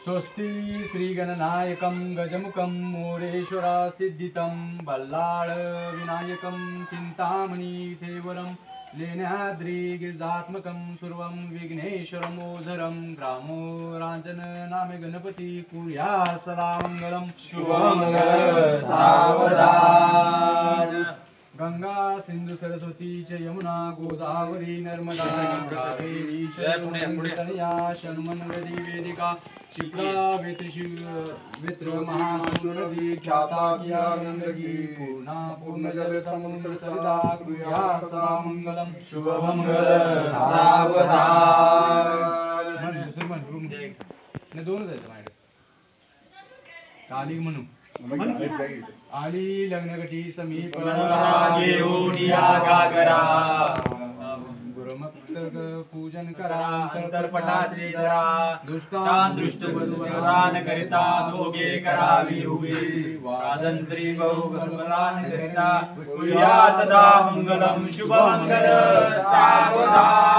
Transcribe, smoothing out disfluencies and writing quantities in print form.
स्वस्ति श्रीगणनायकं गजमुखं मोरेश्वरा सिद्धितं बल्लाळ विनायकं चिंतामणी देवरं लेण्याद्री गिरिजात्मकं सर्वं विघ्नेश्वरमोधरं ग्रामो रांजन नामे गणपती कुर्या सदा मंगलम शुभमंगल सावधान। गंगा सिंधु सरस्वती च यमुना गोदावरी नर्मदा कावेरी तनया शन्मनगरी वेदिका शिप्रा वित्र महासुरनदी ख्याता किया गंगगी पूर्णा पूर्ण जल समुद्र सरिता कुर्या सदा मंगलम शुभमंगल सावधान। ने दोन जायचं माझ्याकडे काली म्हणू आली लग्नगटी समीप गुरुमक्त पूजन करा अंतरपटात जरा दुष्टान दृष्ट बलुरान करिता दोघे करावी उभी राजंत्री बहु बलुरान करिता कुर्या सदा मंगलम शुभमंगल सावधान।